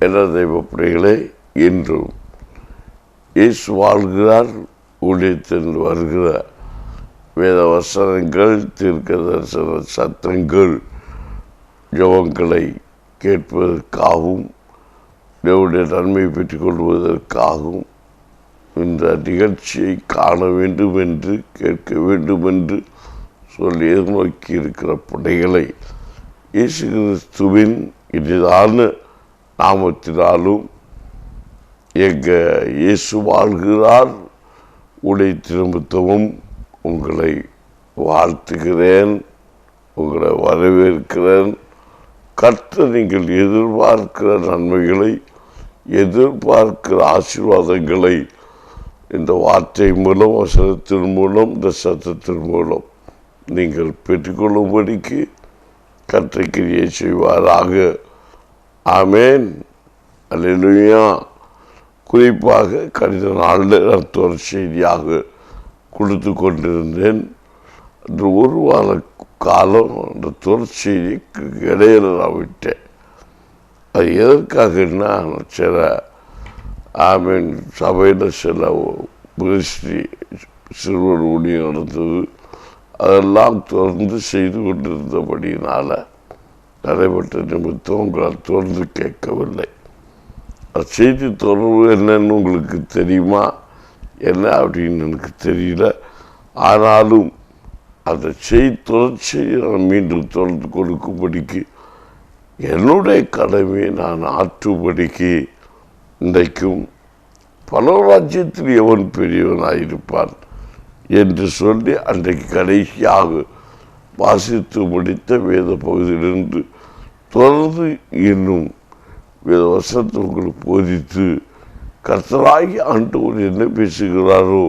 என்ற தெய்வ பிள்ளைகளே, இன்றும் இயேசு வாழ்கிறார் ஊழியத்தில் வருகிற வேத வசனங்கள், தீர்க்க தரிசன சத்தங்கள், ஜெபங்களை கேட்பதற்காகவும் தேவனுடைய நன்மையை பெற்றுக் கொள்வதற்காகவும் இந்த நிகழ்ச்சியை காண வேண்டும் என்று, கேட்க வேண்டும் என்று சொல்லி எதிர்நோக்கி இருக்கிற பிள்ளைகளை இயேசு கிறிஸ்துவின் இனிதான நாமத்தினாலும் இயேசு வாழ்கிறார் உடைய திரும்பத்தவும் உங்களை வாழ்த்துகிறேன், உங்களை வரவேற்கிறேன். கர்த்தர் நீங்கள் எதிர்பார்க்கிற நன்மைகளை, எதிர்பார்க்கிற ஆசீர்வாதங்களை இந்த வார்த்தை மூலம், வசனத்தின் மூலம், இந்த சத்தத்தின் மூலம் நீங்கள் பெற்றுக்கொள்ளும்படிக்கு கர்த்தர் கிரியை செய்வாராக. ஆமேன். அல்லேலூயா. குறிப்பாக கடித நாளில் நான் செய்தியாக கொடுத்து கொண்டிருந்தேன். அந்த ஒரு வார காலம் அந்த செய்திக்கு இடையில நான் விட்டேன். அது எதற்காகன்னா, சில சபையில் சில மினிஸ்ட்ரி சிறுவர் ஊழியம் நடந்தது. அதெல்லாம் தொடர்ந்து செய்து கொண்டிருந்தபடியினால் நடைபெற்ற நிமித்தம் உங்களால் தொடர்ந்து கேட்கவில்லை. செய்தி தொடர்பு என்னன்னு உங்களுக்கு தெரியுமா, என்ன அப்படின்னு எனக்கு தெரியல. ஆனாலும் அந்த தொடர்ச்சியை நான் மீண்டும் தொடர்ந்து கொடுக்கும்படிக்கு என்னுடைய கடமையை நான் ஆற்றும்படிக்கு இன்றைக்கும் பரலோகராஜ்யத்தில் எவன் பெரியவனாயிருப்பான் என்று சொல்லி அன்றைக்கு கடைசியாக வாசித்து முடித்த வேத பகுதியிலிருந்து தொடர்ந்து இன்னும் வேத வசனத்தை உங்களுக்கு போதித்து கர்த்தராகி ஆண்டவர் என்ன பேசுகிறாரோ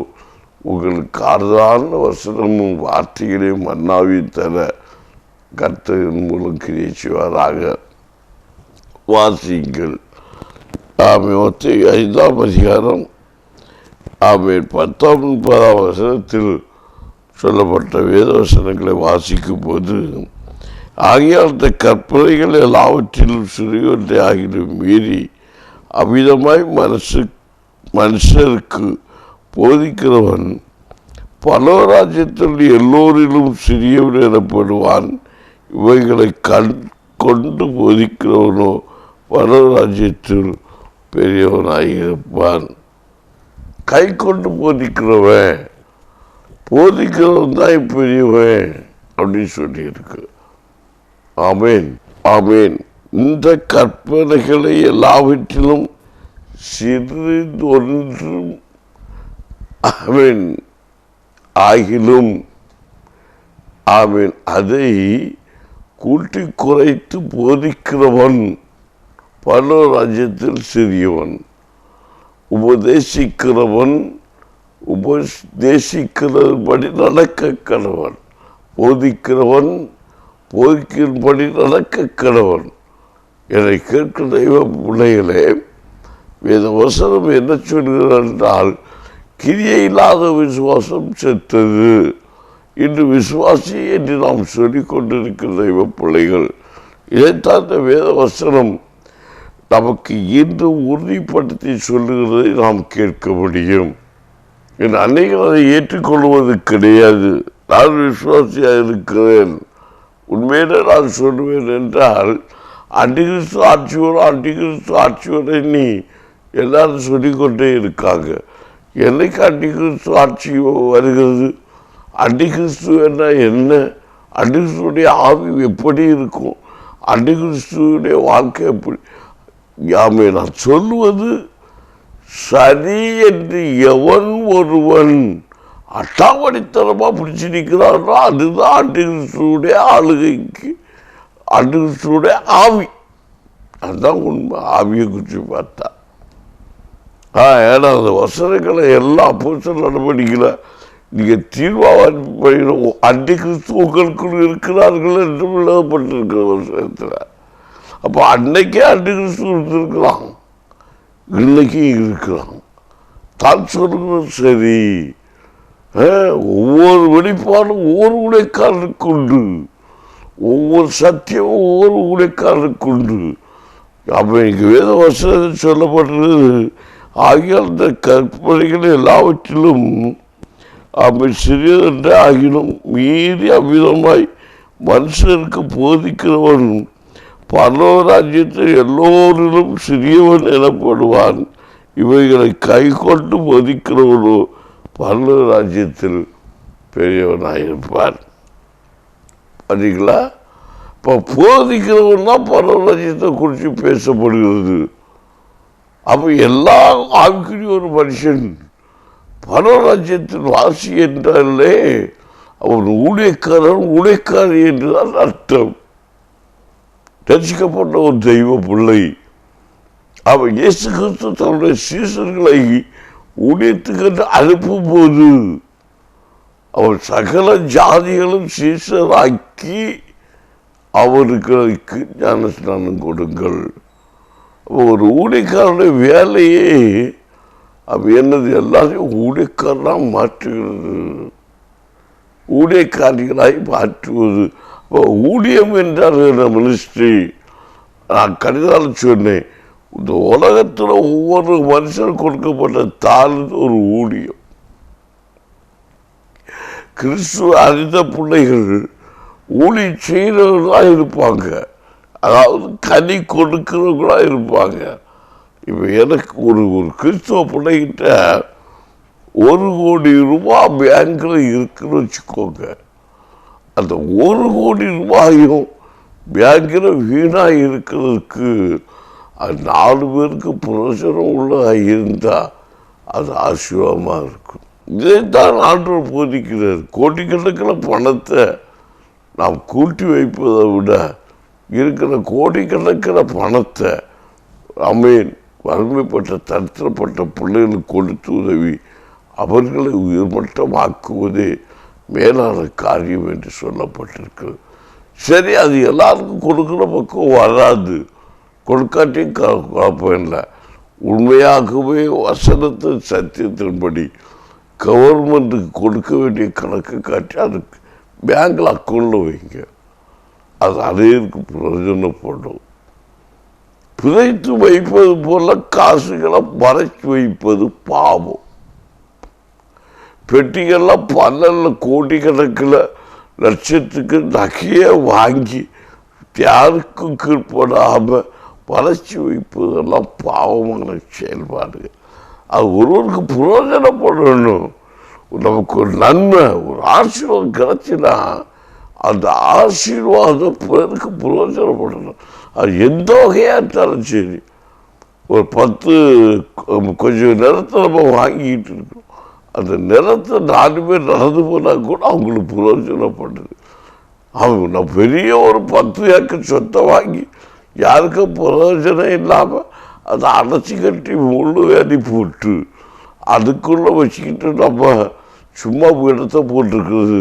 உங்களுக்கு ஆறுதலான வசனமும் வார்த்தைகளையும் மன்னாவையும் தர கர்த்தரின் மூலம் கிரியை செய்வாராக. வாசியுங்கள். 5ஆம் அதிகாரம் 10-9 வசனத்தில் சொல்லப்பட்ட வேத வசனங்களை வாசிக்கும் போது, ஆகியால் அந்த கற்பனைகள் எல்லாவற்றிலும் சிறியொன்றை ஆகிலும் மீறி அமிதமாய் மனுஷருக்கு போதிக்கிறவன் பரலோகராஜ்யத்தில் எல்லோரிலும் சிறியவன் எனப்படுவான். இவைகளை கொண்டு போதிக்கிறவனோ பரலோகராஜ்யத்தில் பெரியவனாயிருப்பான். கை கொண்டு போதிக்கிறவன் தான் பெரியவன் அப்படின்னு சொல்லியிருக்கு. ஆமேன், ஆமேன். இந்த கற்பனைகளை எல்லாவற்றிலும் சிறிதொன்றும் ஆமேன் ஆகிலும் ஆமேன் அதை கூட்டி குறைத்து போதிக்கிறவன் பரலோகராஜ்யத்தில் சிறியவன். உபதேசிக்கிறபடி நடக்க கடவன். போதிக்கிறவன் போதிக்கிறபடி நடக்க கடவன். என்னை கேட்கிற தெய்வ பிள்ளைகளே, வேத வசனம் என்ன சொல்கிறார் என்றால், கிரியை இல்லாத விசுவாசம் செத்தது. இன்று விசுவாசி என்று நாம் சொல்லிக் கொண்டிருக்கிற தெய்வ பிள்ளைகள், இதைத்தான் இந்த வேத வசனம் நமக்கு இன்று உறுதிப்படுத்தி சொல்லுகிறதை நாம் கேட்க முடியும். என் அன்னைகள் அதை ஏற்றுக்கொள்வது கிடையாது. நான் விசுவாசியாக இருக்கிறேன், உண்மையிலே நான் சொல்லுவேன் என்றால், அண்டிகிறிஸ்து ஆட்சியோடு நீ எல்லாரும் சொல்லிக்கொண்டே இருக்காங்க. என்னைக்கு அண்டிகிறிஸ்து ஆட்சி வருகிறது? அண்டிகிறிஸ்து என்ன? அண்டிகிறிஸ்துடைய ஆவி எப்படி இருக்கும்? அண்டிகிறிஸ்துடைய வாழ்க்கை எப்படி? யாமே நான் சொல்லுவது சரி என்று எவன் ஒருவன் அட்டாவடித்தனமாக பிடிச்சி நிற்கிறாரோ அதுதான் அண்டிகிறிஸ்துடைய ஆளுகைக்கு, அண்டிகிறிஸ்துடைய ஆவி. அதுதான் உண்மை. ஆவியை குறித்து பார்த்தா ஏன்னா அந்த வசனங்களை எல்லா அப்போஸ்தலர் நடவடிக்கையில் நீங்கள் தீர்வாக அண்டிகிறிஸ்து உங்களுக்குள் இருக்கிறார்கள் என்று எழுதப்பட்டிருக்கிற வசனத்தில். அப்போ அன்னைக்கே அண்டிகிறிஸ்து இருந்திருக்கலாம், இன்னைக்கும் இருக்கிறான். தான் சொல்லுகிறது சரி. ஒவ்வொரு வெளிப்பாடும் ஒவ்வொரு ஊழியக்காரனுக்கு உண்டு, ஒவ்வொரு சத்தியமும் ஒவ்வொரு ஊழியக்காரனுக்கு உண்டு. அப்போ இங்கே வேத வசனத்தில் சொல்லப்பட்டது, ஆகியால் இந்த கற்பனைகள் எல்லாவற்றிலும் அவன் சிறியதென்று ஆகினும் மீறி அவ்விதமாய் மனுஷருக்கு போதிக்கிறவன் பரலோகராஜ்யத்தில் எல்லோரிலும் சிறியவன் எனப்படுவான். இவைகளை கை கொண்டு போதிக்கிறவனோ பரலோகராஜ்யத்தில் பெரியவனாயிருப்பான். பார்த்தீங்களா? இப்போ போதிக்கிறவன் தான் பரலோகராஜ்யத்தை குறித்து பேசப்படுகிறது. அப்போ எல்லா ஆவிக்குரிய ஒரு மனுஷன் பரலோகராஜ்யத்தின் வாசி என்றாலே அவன் ஊழியக்காரி என்றுதான் அர்த்தம். ரட்சிக்கப்பட்ட ஒரு தெய்வ பிள்ளை. அவன் இயேசு கிறிஸ்து தன்னுடைய சீசர்களை ஊழியத்துக்கு அனுப்பும் போது அவன் சகல ஜாதிகளும் சீசராக்கி அவர்களுக்கு ஞானஸ்நானம் கொடுங்கள். ஒரு ஊழியக்காரனுடைய வேலையே அவன் என்னது, எல்லாரையும் ஊழியக்காரனாக மாற்றுகிறது, ஊழியக்காரிகளாய் மாற்றுவது. இப்போ ஊழியம் என்றார் மினிஸ்ட்ரி. நான் கடிதால சொன்னேன், இந்த உலகத்தில் ஒவ்வொரு மனுஷனும் கொடுக்கப்பட்ட தாழ்ந்து ஒரு ஊழியம். கிறிஸ்துவ அறிந்த பிள்ளைகள் ஊழி செய்கிறவர்களாக இருப்பாங்க, அதாவது கனி கொடுக்கிறவர்களாக இருப்பாங்க. இப்போ எனக்கு ஒரு கிறிஸ்துவ பிள்ளைகிட்ட 1 கோடி ரூபாய் பேங்கில் இருக்குன்னு வச்சுக்கோங்க. அந்த 1 கோடி ரூபாயும் பேங்கில் வீணாக இருக்கிறதுக்கு அது 4 பேருக்கு பிரயோஜனம் உள்ளதாக இருந்தால் அது ஆசீர்வாதமாக இருக்கும். இதைத்தான் ஆண்டவர் போதிக்கிறார். கோடிக்கணக்கில் பணத்தை நாம் கூட்டி வைப்பதை விட இருக்கிற கோடிக்கணக்கில் பணத்தை வறுமைப்பட்ட தரித்திரப்பட்ட பிள்ளைகளுக்கு கொடுத்து உதவி அவர்களை உயர்மட்டமாக்குவதே மேலான காரியம் என்று சொல்லப்பட்டிருக்கிறது. சரி, அது எல்லாருக்கும் கொடுக்குற பக்கம் வராது, கொடுக்காட்டியும் குழப்பம் இல்லை. உண்மையாகவே வசனத்தின் சத்தியத்தின்படி கவர்மெண்ட்டுக்கு கொடுக்க வேண்டிய கணக்கு காட்டி அதுக்கு பேங்கில் அக்கௌண்ட்டில் வைங்க. அது அநேருக்கு பிரயோஜனப்படும். புதைத்து வைப்பது போல காசுகளை மறைச்சு வைப்பது பாவம். பெட்டிகள்லாம் 12 கோடிக்கணக்கில் லட்சத்துக்கு நகையை வாங்கி யாருக்கும் கீழ்படாமல் மறைச்சி வைப்பதெல்லாம் பாவமான செயல்பாடு. அது ஒருவருக்கு பிரயோஜனப்படணும். நமக்கு ஒரு நன்மை, ஒரு ஆசீர்வாதம் கிடைச்சினா அந்த ஆசீர்வாதம் பிறருக்கு பிரயோஜனப்படணும். அது எந்த வகையாக இருந்தாலும் சரி. ஒரு 10 கொஞ்சம் நிறத்தை நம்ம வாங்கிக்கிட்டு இருக்கோம், அந்த நிறத்தை 4 பேர் நடந்து போனால் கூட அவங்களுக்கு பிரயோஜனப்படுது. அவங்க நான் பெரிய ஒரு 10 ஏக்கர் சொத்தை வாங்கி யாருக்கும் பிரயோஜனம் இல்லாமல் அதை அடைச்சி கட்டி முள்ளு வேலி போட்டு அதுக்குள்ளே வச்சுக்கிட்டு நம்ம சும்மா இடத்த போட்டிருக்கிறது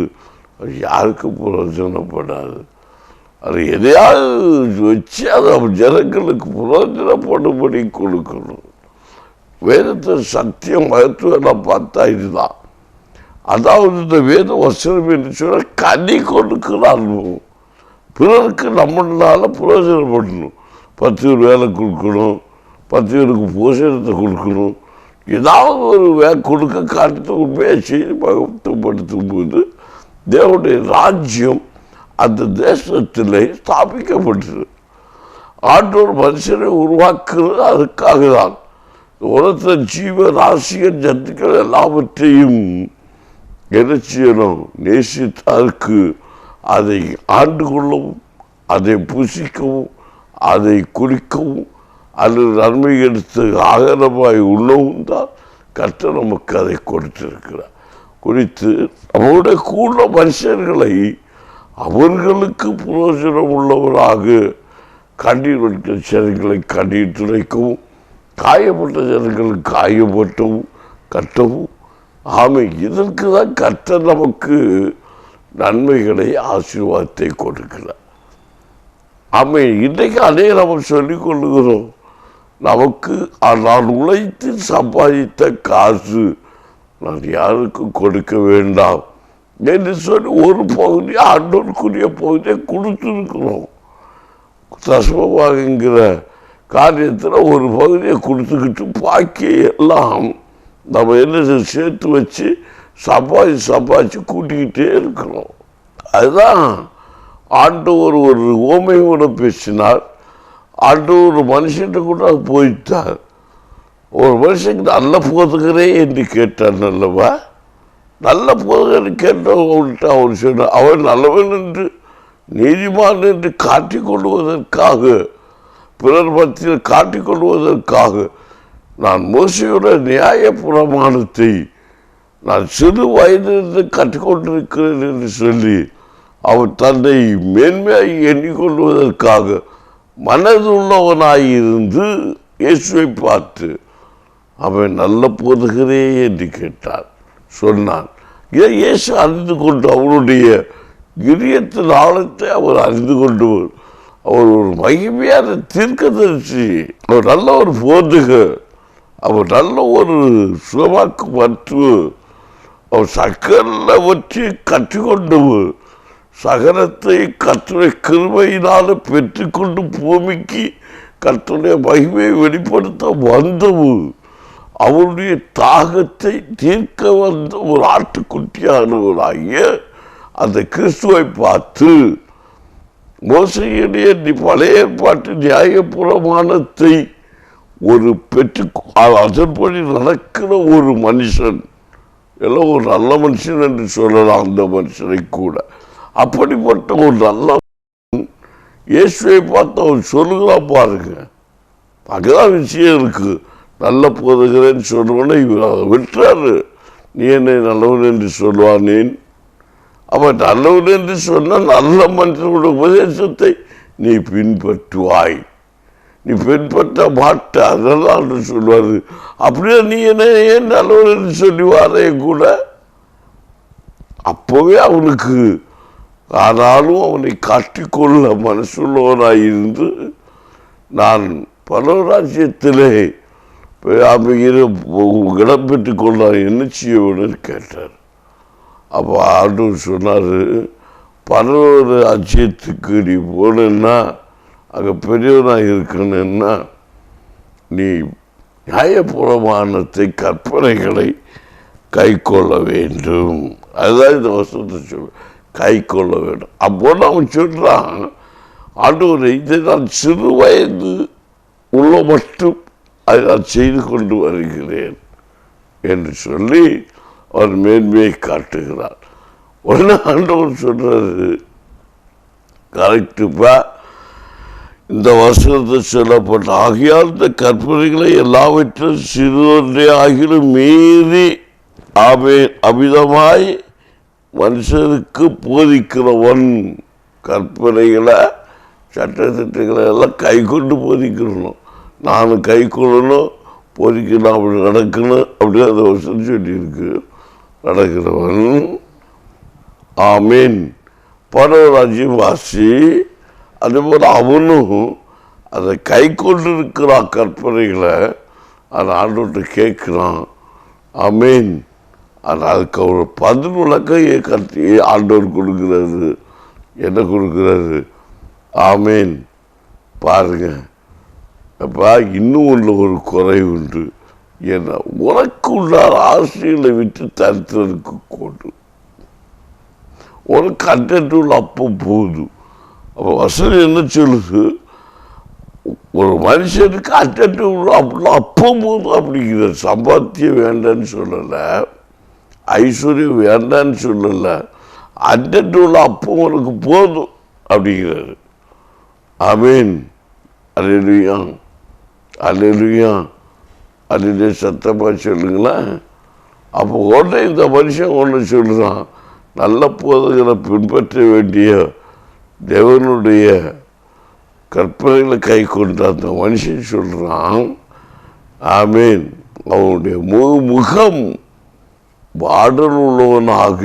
அது யாருக்கும் பிரயோஜனப்படாது. அது எதையாவது வச்சு அதை ஜனங்களுக்கு பிரயோஜனப்படும்படி கொடுக்கணும். வேதத்தை சத்தியம் மகத்துவம் பார்த்தா இதுதான். அதாவது இந்த வேத வசனம் என்று சொன்ன கனி கொடுக்கிறான். பிறருக்கு நம்மளால பிரயோஜனப்படணும். 10 பேர் வேலை கொடுக்கணும், 10 பேருக்கு போஷணத்தை கொடுக்கணும், ஏதாவது ஒரு கொடுக்க காட்டு உண்மையை செய்து மகத்துவப்படுத்தும் போது தேவனுடைய ராஜ்யம் அந்த தேசத்தில் ஸ்தாபிக்கப்பட்டது. ஆண்டவர் மனுஷனை உருவாக்குறது அதுக்காக தான். உலகத்தில் ஜீவ ராசிகள் ஜந்துக்கள் எல்லாவற்றையும் என்ன செய்யணும், நேசித்தாருக்கு அதை ஆண்டு கொள்ளவும், அதை புசிக்கவும், அதை குடிக்கவும், அல்லது நன்மை எடுத்து ஆகாரமாய் உண்ணவும் தான் கர்த்தர் நமக்கு அதை கொடுத்திருக்கிறார். குறித்து அவருடைய கூட மனுஷர்களை அவர்களுக்கு பிரயோஜனம் உள்ளவராக கண்ணீர் வடிக்கிற ஜனங்களை கண்ணீர் துடைக்கவும், காயப்பட்ட ஜனங்களுக்கு காயப்பட்டவும் கட்டவும். இதற்கு தான் கர்த்தர் நமக்கு நன்மைகளை ஆசீர்வாதத்தை கொடுக்கிறார். இன்றைக்கு அதே நம்ம சொல்லிக் கொள்ளுகிறோம். நமக்கு நான் உழைத்து சம்பாதித்த காசு நான் யாருக்கும் கொடுக்க வேண்டாம் என்று சொல்லி ஒரு பகுதி ஆண்டோருக்குரிய பகுதியை கொடுத்துருக்கிறோம். தசமபாகங்கிற காரியத்தில் ஒரு பகுதியை கொடுத்துக்கிட்டு பாக்கி எல்லாம் நம்ம என்ன சேர்த்து வச்சு சம்பாதிச்சு கூட்டிக்கிட்டே இருக்கிறோம். அதுதான் ஆண்டவர் ஒரு ஓமையோட பேசினார். ஆண்டவர் ஒரு மனுஷன்ட்ட கூட அது போயிட்டார். ஒரு மனுஷனுக்கு நல்ல போதுகிறே என்று கேட்டார். நல்லவா நல்ல போதுகன்னு கேட்டவன்ட்டு அவர் சொன்னார், அவன் நல்லவன் என்று நீதிமான் என்று காட்டிக்கொள்வதற்காக, பிறர் மத்தியில் காட்டிக்கொள்வதற்காக நான் மோசையோட நியாய பிரமாணத்தை நான் சிறு வயதிலிருந்து கற்றுக்கொண்டிருக்கிறேன் என்று சொல்லி அவர் தன்னை மேன்மையாய் எண்ணிக்கொள்வதற்காக மனதுள்ளவனாயிருந்து இயேசுவை பார்த்து அவன் நல்ல போதுகிறே என்று கேட்டார், சொன்னான். இதை இயேசு அறிந்து கொண்டு அவருடைய இதயத்தின் ஆழத்தை அவர் அறிந்து கொண்டு அவர் ஒரு மகிமையான தீர்க்கதரிசி, அவர் நல்ல ஒரு போதகர், அவர் நல்ல ஒரு சுகமாக்கு மருத்துவர், அவர் சகலவற்றை கற்றுக்கொண்டவர், சகலத்தை கர்த்தருடைய கிருபையினால பெற்றுக்கொண்டு பூமிக்கு கர்த்தருடைய மகிமையை வெளிப்படுத்த வந்தவர், அவருடைய தாகத்தை தீர்க்க வந்த ஒரு ஆட்டுக்குட்டியானவராகிய அந்த கிறிஸ்துவை பார்த்து மோசையுடைய பழைய ஏற்பாட்டு நியாயப்பிரமாணத்தை ஒரு பெற்று அதன்படி நடக்கிற ஒரு மனுஷன், எல்லாம் ஒரு நல்ல மனுஷன் என்று சொல்லலாம். அந்த மனுஷனை கூட அப்படிப்பட்ட ஒரு நல்ல இயேசுவை பார்த்து அவர் சொல்லுகிறான் பாருங்க. அங்கதான் விஷயம் இருக்கு. நல்ல போதுகிறேன்னு சொல்லுவோன்னா இவர் விட்டுறாரு. நீ என்னை நல்லவன் என்று சொல்லுவானேன்? அவன் நல்லவன் என்று சொன்னால் நல்ல மனுஷனோட உபதேசத்தை நீ பின்பற்றுவாய், நீ பின்பற்ற மாட்ட, அதெல்லாம் சொல்லுவாரு. அப்படியே நீ என்ன ஏன் நல்லவன் என்று சொல்லுவாரே கூட. அப்போவே அவனுக்கு ஆனாலும் அவனை காட்டிக்கொள்ள மனசுள்ளவனாயிருந்து நான் பரவராஜ்யத்திலே இடம் பெற்றுக் கொள்ள என்ன செய்யணும்னு கேட்டார். அப்போ ஆண்டவர் சொன்னார், பரவராஜ்யத்துக்கு நீ போனா அங்கே பெரியவனாக இருக்கணும்னா நீ நியாயப்பிரமாணத்தை கற்பனைகளை கை கொள்ள வேண்டும். அதுதான் இந்த வசனத்தை சொல்ல, கை கொள்ள வேண்டும். அப்போ அவன் சொல்றான், ஆண்டவரை இதை நான் சிறு வயது உள்ள மட்டும் அதை நான் செய்து கொண்டு வருகிறேன் என்று சொல்லி அவர் மேன்மையை காட்டுகிறார். உடனே ஆண்டவர் சொல்றாரு, கரெக்டுப்பா, இந்த வசனத்தை சொல்லப்பட்ட ஆகியால் இந்த கற்பனைகளை எல்லாவற்றும் சிறுவன்றே ஆகிலும் மீறி அமிதமாய் மனுஷனுக்கு போதிக்கிறவன். கற்பனைகளை சட்டத்திட்டங்களை எல்லாம் கை கொண்டு போதிக்கணும். நானும் கை கொள்ளணும், போதிக்கணும், அப்படி நடக்கணும் அப்படின்னு அந்த வருஷம் சொல்லியிருக்கு. நடக்கிறவன் ஆமீன் பரவராஜ்யம் வாசி. அதேபோல் அவனும் அதை கை கொண்டு இருக்கிறான். கற்பனைகளை அதை ஆண்டவர்கிட்ட கேட்குறான். ஆமீன். அதுக்கு ஒரு பதில் விளக்கம் கட்டி ஆண்டவர் கொடுக்குறாரு. என்ன கொடுக்குறாரு? ஆமீன். பாருங்க அப்பா, இன்னும் ஒன்று ஒரு குறை உண்டு. ஏன்னா உனக்கு உள்ளார் ஆசிரியர்களை விட்டு தரித்திரருக்கு கொண்டு உனக்கு அட்டூல் அப்பம் போதும். அப்போ வசனம் என்ன சொல்லுது? ஒரு மனுஷனுக்கு அட்டூல் அப்படின்னா அப்பம் போதும் அப்படிங்கிற. சம்பாத்தியம் வேண்டான்னு சொல்லலை, ஐஸ்வர்யம் வேண்டான்னு சொல்லலை, அட்டூல் அப்பம் உனக்கு போதும் அப்படிங்கிறாரு. ஆமீன். அல்லேலூயா, அல்லேலூயா, அல்லேலூயா. சத்தமாக சொல்லுங்களேன். அப்போ உடனே இந்த மனுஷன் ஒன்று சொல்லுறான், நல்ல போதகரை பின்பற்ற வேண்டிய தேவனுடைய கற்பனைகளை கை கொண்ட அந்த மனுஷன் சொல்கிறான். ஆமீன். அவனுடைய முகம் பாடல் உள்ளவனாக,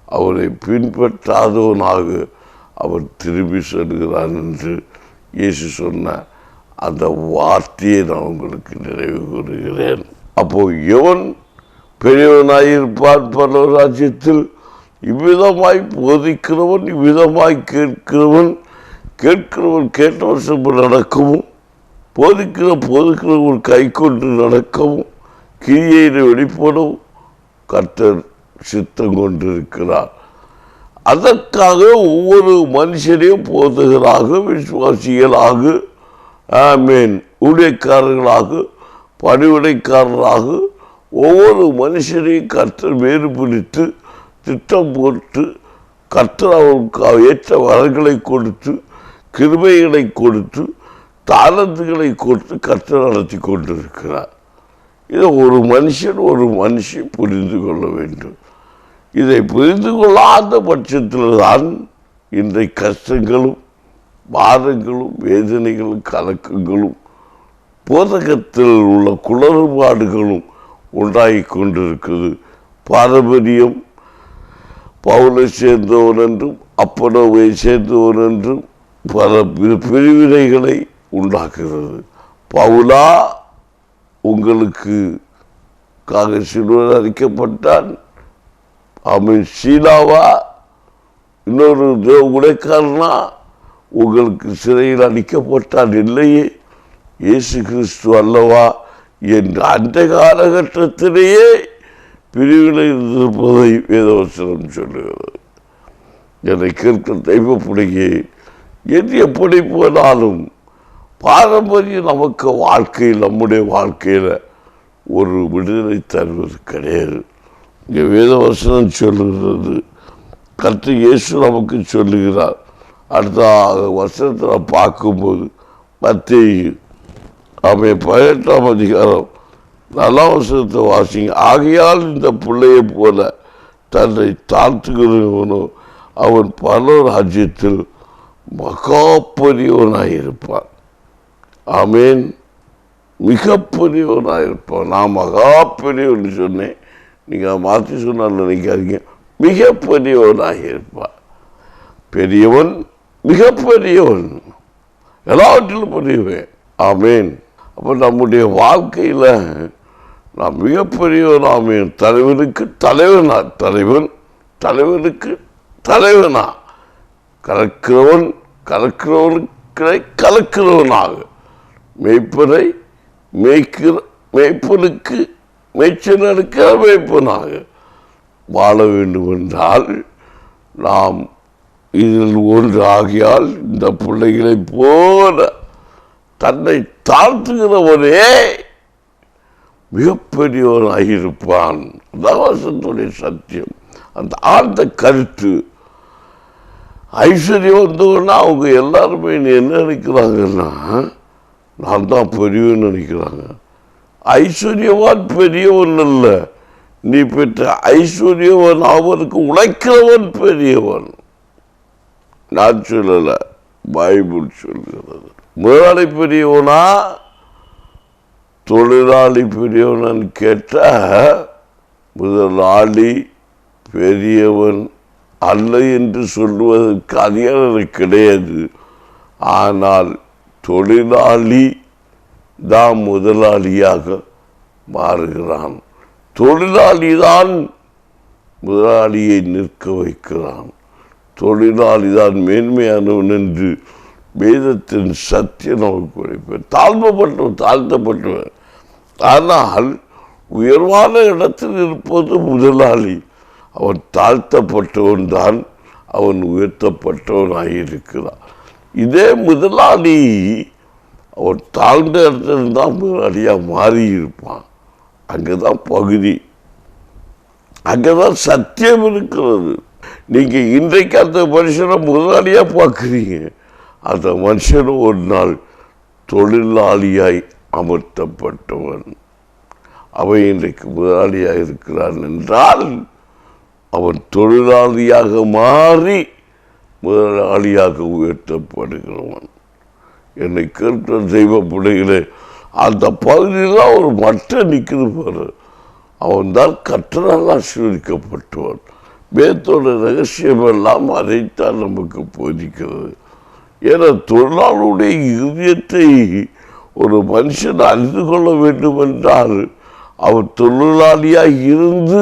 அவரை பின்பற்றாதவனாக அவர் திரும்பி செல்கிறான் என்று இயேசு சொன்ன அந்த வார்த்தையை நான் உங்களுக்கு நினைவு கூறுகிறேன். அப்போ எவன் பெரியவனாயிருப்பான் பரலோகராஜ்யத்தில்? இவ்விதமாய் போதிக்கிறவன், இவ்விதமாய் கேட்கிறவன் கேட்டவர் சென்று நடக்கவும் போதுக்கிற ஒரு கை கொண்டு நடக்கவும் கிரியையை வெளிப்படவும் கர்த்தர் சித்தம் கொண்டிருக்கிறார். அதற்காக ஒவ்வொரு மனுஷனையும் போதுகிறாக, விசுவாசிகளாக, ஆமேன், ஊழியக்காரர்களாக, பணிவிடைக்காரராக ஒவ்வொரு மனுஷனையும் கர்த்தர் வேறுபிடித்து திட்டம் போட்டு கர்த்தர் அவருக்கு ஏற்ற வரங்களை கொடுத்து, கிருபைகளை கொடுத்து, தாளந்துகளை கொடுத்து கர்த்தர் நடத்தி கொண்டிருக்கிறார். இதை ஒரு மனுஷன் புரிந்து கொள்ள வேண்டும். இதை புரிந்து கொள்ளாத பட்சத்தில் தான் இன்றைய கஷ்டங்களும் பாரங்களும் வேதனைகளும் கலக்கங்களும் போதகத்தில் உள்ள குளறுபாடுகளும் உண்டாகி கொண்டிருக்கிறது. பாரம்பரியம் பவுலை சேர்ந்தவன் என்றும் அப்பனோவை சேர்ந்தவன் என்றும் பல பிரிவினைகளை உண்டாக்குகிறது. பவுலா உங்களுக்கு சிலுவையில் அடிக்கப்பட்டான், அவன் சீலாவா இன்னொரு உடைக்காரனா உங்களுக்கு சிறையில் அடிக்கப்பட்டான், இல்லையே இயேசு கிறிஸ்து அல்லவா என்று அந்த காலகட்டத்திலேயே பிரிவினை இருப்பதை வேதவசனம் சொல்லுகிறது. என்னை கேட்க தெய்வப்படியே எது எப்படி போனாலும் பாரம்பரியம் நமக்கு வாழ்க்கையில், நம்முடைய வாழ்க்கையில் ஒரு விடுதலை தருவது கிடையாது. இங்கே வேதவசனம் சொல்லுகிறது, கர்த்தர் இயேசு நமக்கு சொல்லுகிறார். அடுத்த வசனத்தில் பார்க்கும்போது மத்தேயு அவன் 18ஆம் அதிகாரம் 4ஆம் வசனத்தை வாசிங்க. ஆகையால் இந்த பிள்ளையை போல தன்னை தாழ்த்துகிறவனோ அவன் பல ராஜ்யத்தில் மகா பெரியவனாயிருப்பான். ஆமேன், மிக பெரியவனாயிருப்பான். நான் மகா பெரியவன் சொன்னேன், நீங்கள் மாற்றி சொன்னால் நினைக்காதீங்க. மிக பெரியவனாயிருப்பான். பெரியவன், மிக பெரியவன், எல்லாவற்றிலும் பெரியவன். ஆமேன். அப்போ நம்முடைய வாழ்க்கையில் நாம் மிகப்பெரியவன். ஆமேன். தலைவனுக்கு தலைவனா, தலைவனுக்கு தலைவனா, கலக்கிறவனுக்கு கலக்கிறவனாக, மேய்ப்பனுக்கு மேய்ச்சல் எடுக்கிற மேய்ப்பனாக வாழ வேண்டும் என்றால் நாம் இதில் ஒன்று ஆகியால் இந்த பிள்ளைகளை போல தன்னை தாழ்த்துகிறவனே மிகப்பெரியவனாகியிருப்பான். தவசத்துடைய சத்தியம், அந்த ஆழ்ந்த கருத்து. ஐஸ்வர்யம் வந்தவன்னா அவங்க எல்லாருமே என்ன நினைக்கிறாங்கன்னா, நான் தான் பெரியவன் நினைக்கிறாங்க. ஐஸ்வர்யவான் பெரியவன் அல்ல, நீ பெற்ற ஐஸ்வர்யவன் அவனுக்கு உழைக்கிறவன் பெரியவன். நான் சொல்லலை, பைபிள் சொல்கிறது. முதலாளி பெரியவனா தொழிலாளி பெரியவனான்னு கேட்டால் முதலாளி பெரியவன் அல்ல என்று சொல்லுவதற்கு அதிகாரம் கிடையாது. ஆனால் தொழிலாளி தான் முதலாளியாக மாறுகிறான். தொழிலாளி தான் முதலாளியை நிற்க வைக்கிறான். தொழிலாளி தான் மேன்மையானவன் என்று வேதத்தின் சத்தியம் நமக்கு உழைப்பேன். தாழ்த்தப்பட்டவன். ஆனால் உயர்வான இடத்தில் இருப்பது முதலாளி. அவன் தாழ்த்தப்பட்டவன் தான் அவன் உயர்த்தப்பட்டவனாயிருக்கிறான். இதே முதலாளி அவன் தாழ்ந்த இடத்துல தான் முதலாளியாக மாறியிருப்பான். அங்கே தான் பகுதி, அங்கே தான் சத்தியம் இருக்கிறது. நீங்கள் இன்றைக்கு அந்த மனுஷனை முதலாளியாக பார்க்குறீங்க, அந்த மனுஷனும் ஒரு நாள் தொழிலாளியாய் அமர்த்தப்பட்டவன். அவன் இன்றைக்கு முதலாளியாக இருக்கிறான் என்றால் அவன் தொழிலாளியாக மாறி முதலாளியாக உயர்த்தப்படுகிறவன். என்னை கேட்ட தெய்வ பிள்ளைகளே, அந்த பகுதியில் தான் ஒரு மட்டை நிற்கிறது பாரு, அவன் தான் கர்த்தரால் ஆசீர்வதிக்கப்பட்டவன். வேதத்தோட ரகசியம் எல்லாம் அதைத்தான் நமக்கு போதிக்கிறது. ஏன்னா தொழிலாளருடைய இதயத்தை ஒரு மனுஷன் அறிந்து கொள்ள வேண்டும் என்றால் அவன் தொழிலாளியாக இருந்து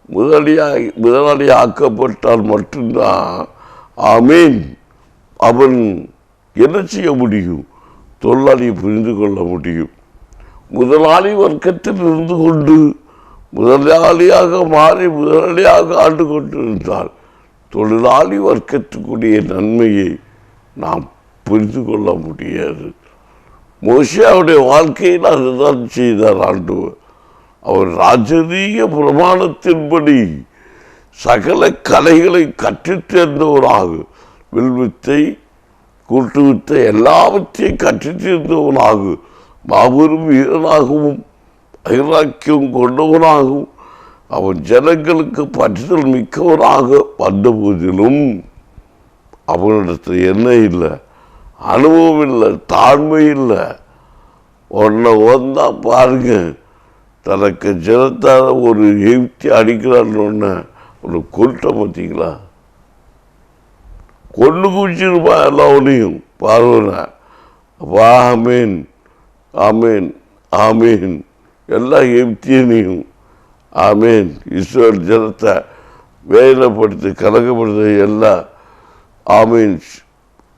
முதலாளியாக ஆக்கப்பட்டால் மட்டும்தான் ஆமீன் அவன் என்ன செய்ய முடியும், தொழிலாளியை புரிந்து கொள்ள முடியும். முதலாளி வர்க்கத்தில் இருந்து கொண்டு முதலாளியாக மாறி முதலாளியாக ஆண்டு கொண்டிருந்தால் தொழிலாளி வர்க்கத்துக்குரிய நன்மையை நாம் புரிந்து கொள்ள முடியாது. மோசேவுடைய வாழ்க்கையில் அதுதான் செய்தார் ஆண்டவர். அவர் ராஜரீக பிரமாணத்தின்படி சகல கலைகளை கற்றுத் தேர்ந்தவராக, வில்வித்தை கூட்டு வித்தை எல்லாவற்றையும் கற்றுத் தேர்ந்தவனாக, மாபெரும் வீரனாகவும் ஐராக்கியம் கொண்டவனாகவும் அவன் ஜனங்களுக்கு பற்றுதல் மிக்கவனாக வந்த போதிலும் அவனிடத்தில் என்ன இல்லை, அனுபவம் இல்லை, தாழ்மை இல்லை. ஒன்றை வந்தா பாருங்க, தனக்கு ஜனத்தார ஒரு எழுத்தி அடிக்கிறான்னு ஒன்று ஒரு கொல்ட்ட பார்த்தீங்களா, கொண்டு குச்சிருப்பா எல்லாவனையும் பார்வன. ஆமீன் ஆமீன் ஆமீன் எல்லா எழுத்தியனையும் ஆமீன். இஸ்ரவேல் ஜனத்தை வேதனைப்படுத்தி கலக்கப்படுத்த எல்லா ஆமீன்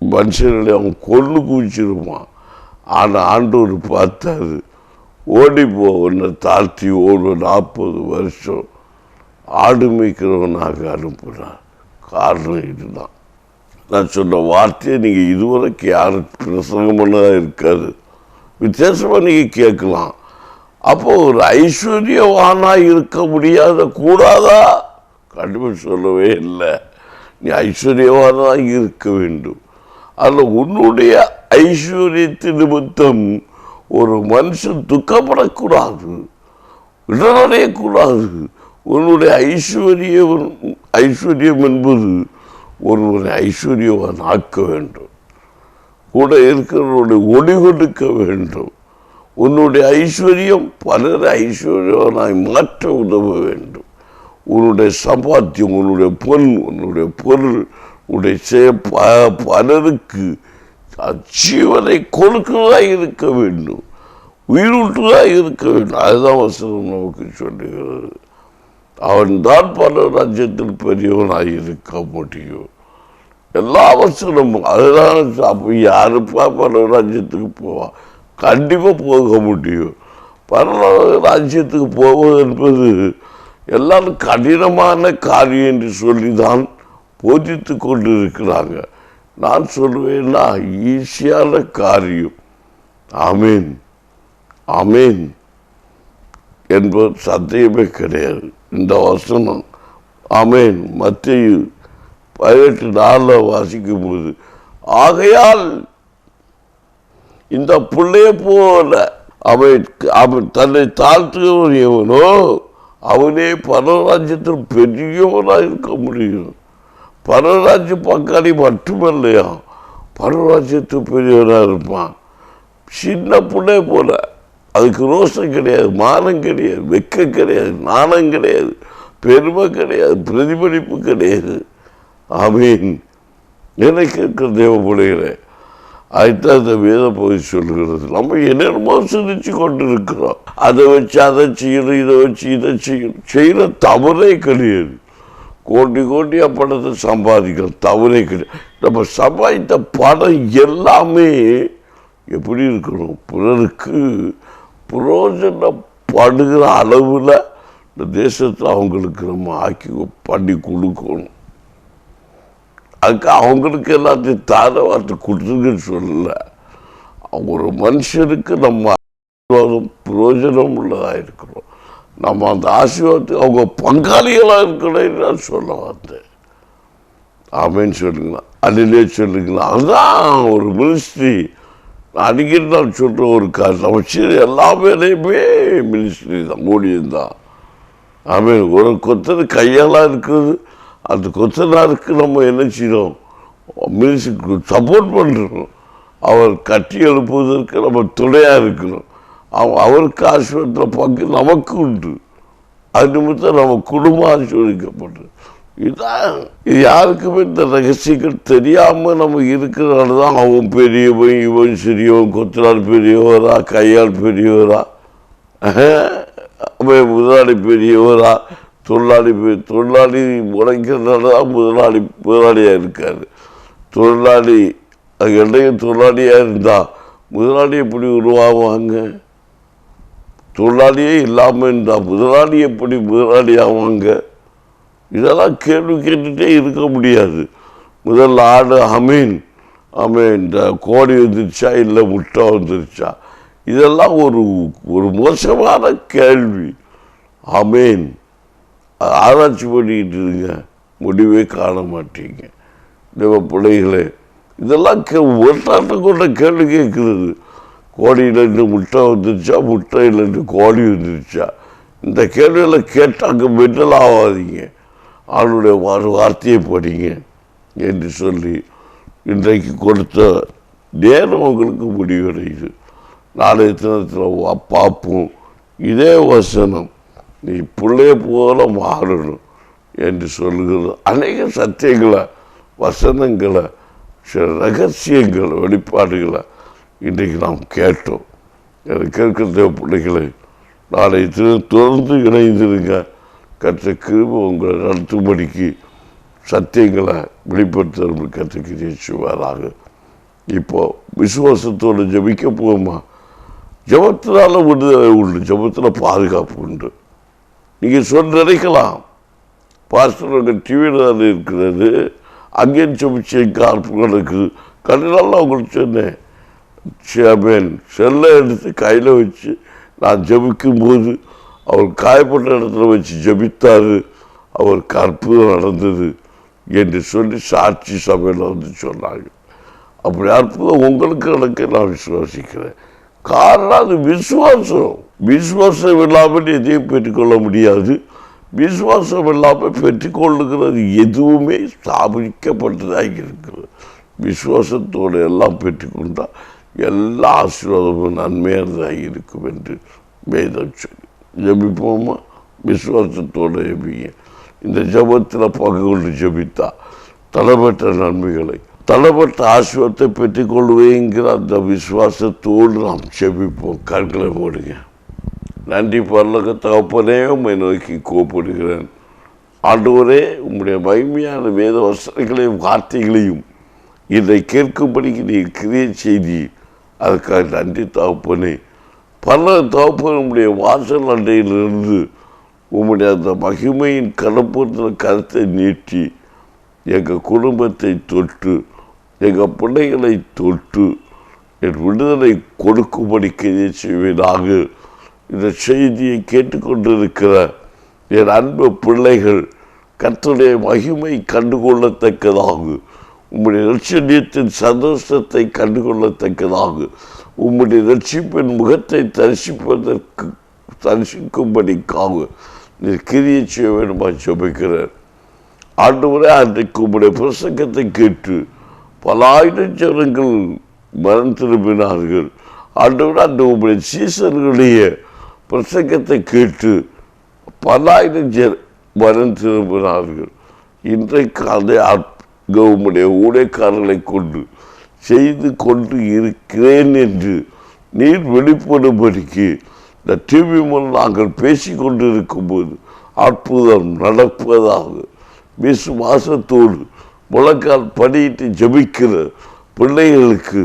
மனுஷர்களை அவன் கொண்டு குவிச்சிருப்பான். ஆனால் ஆண்டவர் பார்த்தாரு, ஓடிப்போ உன்னை தாழ்த்தி ஓடு 40 வருஷம் ஆடு மேய்க்கிறவனாக அனுப்புனார். காரணம் இதுதான். நான் சொன்ன வார்த்தையை நீங்கள் இதுவரைக்கு யாரும் பிரசங்கம் பண்ணதாக இருக்காது, வித்தியாசமாக நீங்கள் கேட்கலாம். அப்போ ஒரு ஐஸ்வர்யவானாக இருக்க முடியாத கூடாதா? கண்டிப்பாக சொல்லவே இல்லை. நீ ஐஸ்வர்யவானாக இருக்க வேண்டும். அதில் உன்னுடைய ஐஸ்வர்யத்தின் நிமித்தம் ஒரு மனுஷன் துக்கப்படக்கூடாது, இடனடையக்கூடாது. உன்னுடைய ஐஸ்வர்யம் என்பது ஒருவரை ஐஸ்வர்யவான் ஆக்க வேண்டும். கூட இருக்கிறவருடைய ஒளி கொடுக்க வேண்டும். உன்னுடைய ஐஸ்வர்யம் பலரை ஐஸ்வர்யவானாய் மாற்ற உதவ வேண்டும். உன்னுடைய சம்பாத்தியம், உன்னுடைய பொருள் உடைய பலருக்கு ஜீவனை கொடுக்கிறதா இருக்க வேண்டும், உயிரூட்டுதா இருக்க வேண்டும். அதுதான் வசனம் நமக்கு சொல்லுகிறது. அவன் தான் பல ராஜ்யத்தில் பெரியவனாக இருக்க முடியும். எல்லா வசனமும் அதுதான். அப்போ யாருப்பா பல ராஜ்யத்துக்கு போவான்? கண்டிப்பாக போக முடியும். பரலோக ராஜ்யத்துக்கு போவது என்பது எல்லாரும் கடினமான காரியம் என்று சொல்லி தான் போதித்து கொண்டு இருக்கிறாங்க. நான் சொல்லுவேன்னா ஈஸியான காரியம். ஆமீன் ஆமீன் என்பது சந்தேகமே கிடையாது. இந்த வசனம் ஆமீன் மத்தேயு 18:4 வாசிக்கும் போது, ஆகையால் இந்த பிள்ளைய போல அவன் தன்னை தாழ்த்துகிறவன் எவனோ அவனே பரராஜ்யத்தில் பெரியவனாக இருக்க முடியும். பரராஜ்ய பங்காளி மட்டுமல்லையா, பரராஜ்யத்தில் பெரியவனாக இருப்பான். சின்ன பிள்ளை போல, அதுக்கு ரோஷம் கிடையாது, மானம் கிடையாது, வெக்கம் கிடையாது, நாணம் கிடையாது, பெருமை கிடையாது, பிரதிபலிப்பு கிடையாது. ஆமீன். எனக்கு இருக்கிற தேவ பிள்ளைகளே, அதுதான் இந்த வேத பகுதி சொல்லுகிறது. நம்ம என்னென்னமோ சிந்திச்சு கொண்டு இருக்கிறோம். அதை வச்சு அதை செய்யணும், இதை வச்சு இதை செய்யணும். செய்கிற தவறே கிடையாது. கோட்டியா பணத்தை சம்பாதிக்கிறோம், தவறே கிடையாது. நம்ம சம்பாதித்த பணம் எல்லாமே எப்படி இருக்கணும், பிறருக்கு பிரயோஜனப்படுகிற அளவில் இந்த தேசத்தில் அவங்களுக்கு நம்ம ஆக்கி பண்ணி கொடுக்கணும். அதுக்கு அவங்களுக்கு எல்லாத்தையும் தார வார்த்தை கொடுத்துருக்குன்னு சொல்லலை. ஒரு மனுஷனுக்கு நம்ம ஆசீர்வாதம் பிரயோஜனம் உள்ளதாக இருக்கிறோம். நம்ம அந்த ஆசீர்வாதத்துக்கு அவங்க பங்காளிகளாக இருக்கணும்னு நான் சொல்ல வந்தேன். ஆமேன்னு சொல்லுங்களா, அதிலே சொல்லுங்களா. அதுதான் ஒரு மினிஸ்ட்ரி. அடிக்கடி நான் சொல்கிற ஒரு காரணம், நம்ம சரி எல்லா வேலையுமே மினிஸ்ட்ரி தான், ஊழியம் தான். ஆமேன். ஒரு கொத்தது கையாளாக இருக்கிறது, அந்த கொத்தனாருக்கு நம்ம என்ன செய்யணும், மினிஸ்ட்ரிக்கு சப்போர்ட் பண்ணுறோம். அவர் கட்டி எழுப்புவதற்கு நம்ம துணையாக இருக்கணும். அவருக்கு ஆசீர்வாதத்தில் பங்கு நமக்கு உண்டு. அது நிமித்தம் நம்ம குடும்பம் ஆசீர்வதிக்கப்பட்டது. இதுதான். இது யாருக்குமே இந்த ரகசியங்கள் தெரியாமல் நம்ம இருக்கிறனால தான் அவன் பெரியவன், இவன் சிறியவன், கொத்தனார் பெரியவரா, கையால் பெரியவரா, முதலாளி பெரியவரா, தொழிலாளி உழைக்கிறதுனால தான் முதலாளியாக இருக்காரு. தொழிலாளி அது என்னையும் தொழிலாளியாக இருந்தால் முதலாளி எப்படி உருவாகுவாங்க? தொழிலாளியே இல்லாமல் இருந்தால் முதலாளி எப்படி முதலாளி ஆவாங்க? இதெல்லாம் கேள்வி கேட்டுகிட்டே இருக்க முடியாது. முதல்ல ஆடு அமீன் இந்த கோழி வந்துருச்சா இல்லை முட்டை வந்துருச்சா? இதெல்லாம் ஒரு மோசமான கேள்வி. அமீன் ஆராய்ச்சி பண்ணிக்கிட்டு இருங்க, முடிவே காண மாட்டீங்க. தேவ பிள்ளைகளே, இதெல்லாம் ஒருத்தாட்ட கொண்ட கேள்வி கேட்குறது. கோழியிலேருந்து முட்டை வந்துருச்சா, முட்டையிலேருந்து கோழி வந்துருச்சா? இந்த கேள்வியெல்லாம் கேட்டாங்க மெண்டல் ஆகாதீங்க, ஆளுடைய வார்த்தையை படிங்க என்று சொல்லி இன்றைக்கு கொடுத்த நேரம் உங்களுக்கு முடிவடையுது. நாளைய தினத்தில் பார்ப்போம். இதே வசனம் நீ பிள்ளைய போல மாறணும் என்று சொல்லுகிறது. அநேக சத்தியங்களை, வசனங்களை, சில ரகசியங்களை, வெளிப்பாடுகளை இன்றைக்கு நாம் கேட்டோம். எனக்கு கேட்கிற பிள்ளைகளை நாளை தொடர்ந்து இணைந்திருங்க. கற்ற கிருபை உங்களை நடத்தும்படிக்கு சத்தியங்களை வெளிப்படுத்த கற்றுக்கு ஜெயிச்சுவாராக. இப்போ விசுவாசத்தோடு ஜபிக்க போகுமா? ஜபத்தினால விடுதலை உண்டு, ஜபத்தில் பாதுகாப்பு உண்டு. நீங்கள் நினைக்கலாம், பாஸ்டர் டிவியில் தான் இருக்கிறது, அங்கேயும் ஜபிச்சு கார்ப்பு நடக்குது. கண்டிப்பாக உங்களுக்கு சொன்னேன், செல்லை எடுத்து கையில் வச்சு நான் ஜபிக்கும்போது அவர் காயப்பட்ட இடத்துல வச்சு ஜபித்தார், அவருக்கு அற்புதம் நடந்தது என்று சொல்லி சாட்சி சபையில் வந்து சொன்னாங்க. அப்படி அற்புதம் உங்களுக்கு எனக்கு நான் விசுவாசிக்கிறேன். காரணம் அது விசுவாசம். விசுவாசம் இல்லாமல் எதையும் பெற்றுக்கொள்ள முடியாது. விசுவாசம் இல்லாமல் பெற்றுக்கொள்ளுகிறது எதுவுமே ஸ்தாபிக்கப்பட்டதாக இருக்கிறது. விசுவாசத்தோடு எல்லாம் பெற்றுக்கொண்டால் எல்லா ஆசீர்வாதமும் நன்மையானதாக இருக்கும் என்று வேதம் சொல்லி ஜபிப்போமா? விசுவாசத்தோடு ஜபிங்க. இந்த ஜபத்தில் பங்கு கொண்டு ஜபித்தா தளப்பட்ட நன்மைகளை, தளப்பட்ட ஆசீர்வாதத்தை பெற்றுக்கொள்வேங்கிற அந்த விசுவாசத்தோடு நாம் ஜபிப்போம். கண்களை மூடுங்க. நன்றி பரலோக தகப்பனே, உம்மை நோக்கி கூப்பிடுகிறேன். ஆண்டவரே, உம்முடைய மகிமையான வேத வசனங்களையும் வார்த்தைகளையும் இதை கேட்கும்படிக்கு நீ கிரியை செய்தி, அதுக்காக நன்றி தகப்பனே. பரலோக தகப்பன், உம்முடைய வாசல் அண்டையிலிருந்து உம்முடைய அந்த மகிமையின் கடப்பத்தில் கருத்தை நீட்டி எங்கள் குடும்பத்தை தொட்டு, எங்கள் பிள்ளைகளை தொட்டு என் விடுதலை கொடுக்கும்படி கிரியை செய்வதாக. இந்த செய்தியை கேட்டுக்கொண்டிருக்கிற என் அன்பு பிள்ளைகள் கர்த்தருடைய மகிமை கண்டுகொள்ளத்தக்கதாக, உம்முடைய ரட்சணியத்தின் சந்தோஷத்தை கண்டுகொள்ளத்தக்கதாக, உம்முடைய ரட்சிப்பின் முகத்தை தரிசிக்கும்படிக்காக நீர் கிரியை செய்ய வேண்டுமா ஜெபிக்கிறேன். ஆண்டவரே, அன்றைக்கு உம்முடைய பிரசங்கத்தை கேட்டு பல ஆயிரம் ஜனங்கள் மனம் திரும்பினார்கள். ஆண்டவரே, அந்த உம்முடைய சீசர்களுடைய பிரசங்கத்தை கேட்டு பல ஆயிரம் மனம் திரும்பினார்கள். இன்றைக்கு அதை உம்முடைய ஊழியக்காரர்களை கொண்டு செய்து கொண்டு இருக்கிறேன் என்று நீர் வெளிப்படும்படிக்கு இந்த டிவி மூலம் நாங்கள் பேசி கொண்டு இருக்கும்போது அற்புதம் நடப்பதாக. விசுவாசத்தோடு முழங்கால் படியிட்டு ஜபிக்கிற பிள்ளைகளுக்கு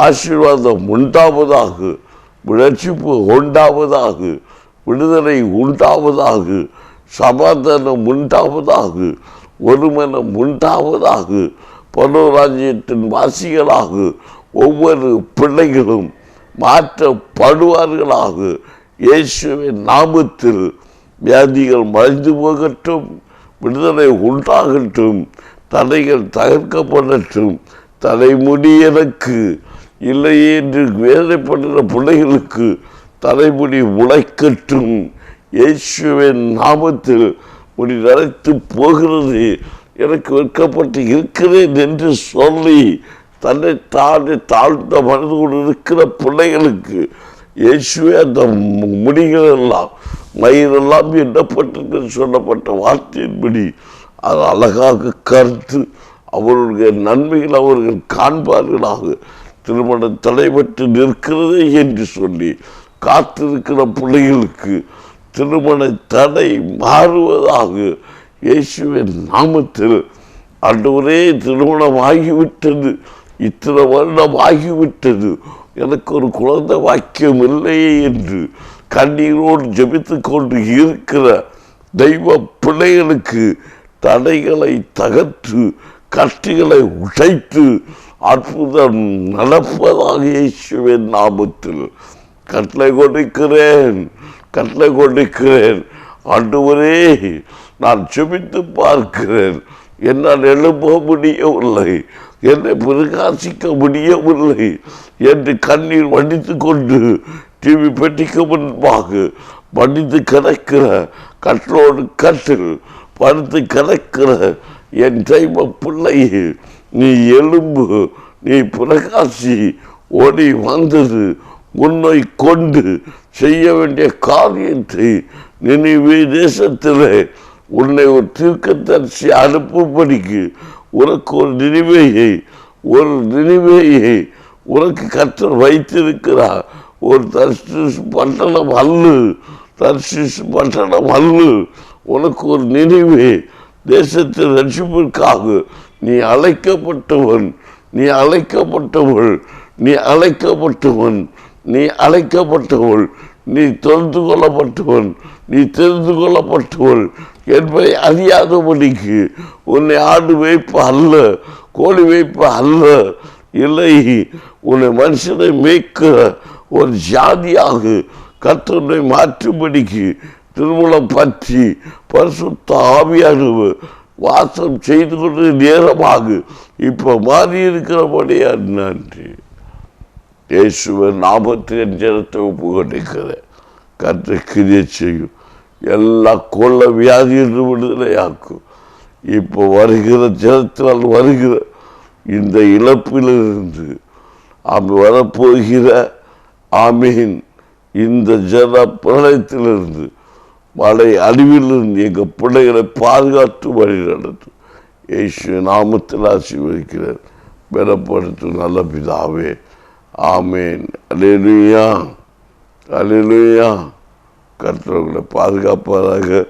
ஆசீர்வாதம் உண்டாவதாக, ரட்சிப்பு உண்டாவதாக, விடுதலை உண்டாவதாக, சமாதானம் உண்டாவதாக, ஒருமனம் உண்டாவதாக. பரலோகராஜ்யத்தின் வாசிகளாக ஒவ்வொரு பிள்ளைகளும் மாற்றப்படுவார்களாக. இயேசுவின் நாமத்தில் வியாதிகள் மறைந்து போகட்டும், விடுதலை உண்டாகட்டும், தடைகள் தகர்க்கப்படட்டும். தலைமுடி எனக்கு இல்லையே என்று வேதனைப்படுகிற பிள்ளைகளுக்கு தலைமுடி முளைக்கட்டும். இயேசுவின் நாமத்தில் முடி நரைத்து போகிறது, எனக்கு வெட்கப்பட்டு இருக்கிறேன் என்று சொல்லி தன்னை தாழ்ந்த மனதோடு இருக்கிற பிள்ளைகளுக்கு இயேசுவே அந்த முடிகளெல்லாம் மயிரெல்லாம் எண்ணப்பட்டு சொல்லப்பட்ட வார்த்தையின்படி அது அழகாக கருத்து அவர்களுடைய நன்மைகள் அவர்கள் காண்பார்களாக. திருமணம் தடைபட்டு நிற்கிறது என்று சொல்லி காத்திருக்கிற பிள்ளைகளுக்கு திருமண தடை மாறுவதாக. இயேசுவின் நாமத்தில் ஆண்டவரே, திருமணம் ஆகிவிட்டது, இத்தனை வருடம் ஆகிவிட்டது, எனக்கு ஒரு குழந்தை வாக்கியம் இல்லையே என்று கண்ணீரோடு ஜெபித்து கொண்டு இருக்கிற தெய்வ பிள்ளைகளுக்கு தடைகளை தகர்த்து கட்டுகளை உடைத்து அற்புதம் நடப்பதாக இயேசுவின் நாமத்தில் கட்டளை கொடுக்கிறேன். ஆண்டவரே, நான் ஜெபித்து பார்க்கிறேன், என்னால் எழுப்ப முடியவில்லை, என்னை பிரகாசிக்க முடியவில்லை என்று கண்ணீர் வடித்து கொண்டு டிவி பெட்டிக்கு முன்பாக வடித்து கிடக்கிற கட்டளோடு கட்டில் படுத்து கிடக்கிற என் தெய்வ பிள்ளையே, நீ எழும்பு, நீ பிரகாசி, ஓடி வந்தது உன்னை கொண்டு செய்ய வேண்டிய காரியத்தை நினைவே தேசத்திலே உன்னை ஒரு தீர்க்கதரிசி அனுப்பும்படிக்கு உனக்கு ஒரு நினைவையை உனக்கு கர்த்தர் வைத்திருக்கிறார். ஒரு தர்ஷீஸ் பட்டணம் அல்லு உனக்கு ஒரு நினைவே. தேசத்தின் ரட்சிப்பிற்காக நீ அழைக்கப்பட்டவன், நீ அழைக்கப்பட்டவள், நீ அழைக்கப்பட்டவன், நீ அழைக்கப்பட்டவள், நீ தெரிந்து கொள்ளப்பட்டவன், நீ தெரிந்து கொள்ளப்பட்டவள் என்பதை அறியாதபடிக்கு உன்னை ஆடு வைப்பு அல்ல, கோழி வைப்பு அல்ல, இல்லை, உன்னை மனுஷனை மேய்க்கிற ஒரு ஜாதியாக கர்த்தரை மாற்றும்படிக்கு திருமணம் பற்றி பரிசுத்த ஆவியானவர் வாசம் செய்து கொண்டு நேரமாக இப்ப மாறி இருக்கிறபடியா நன்றி. இயேசுவின் நாமத்தில் என் ஜனத்தை ஒப்பு கொடுக்கிறேன். கர்த்தர் கிரியை செய்யும், எல்லா கொள்ள வியாதியிலிருந்து விடுதலையாக்கும். இப்போ வருகிற ஜனத்தினால் வருகிற இந்த இழப்பிலிருந்து வரப்போகிற ஆமீன் இந்த ஜன பிரளயத்திலிருந்து மழை அழிவிலிருந்து எங்கள் பிள்ளைகளை பாதுகாத்து வழி நடத்தும். இயேசு நாமத்தில் ஆசீர்வதிக்கிறேன். பலப்படுத்தும் நல்ல பிதாவே, ஆமேன். அல்லேலூயா, அல்லேலூயா. கர்த்தர்களை பாதுகாப்பதாக.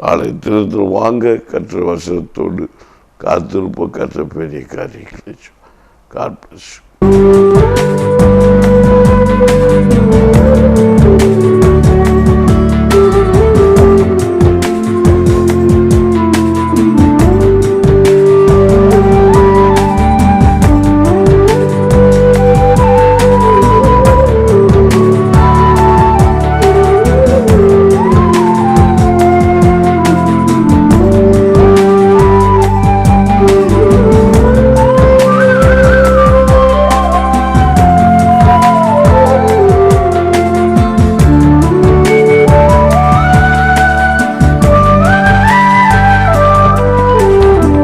நாளை திருத்தம் வாங்க. கர்த்தர் வசனத்தோடு காத்திருப்போம். கர்த்தர் பெரிய காரியங்களை God bless you.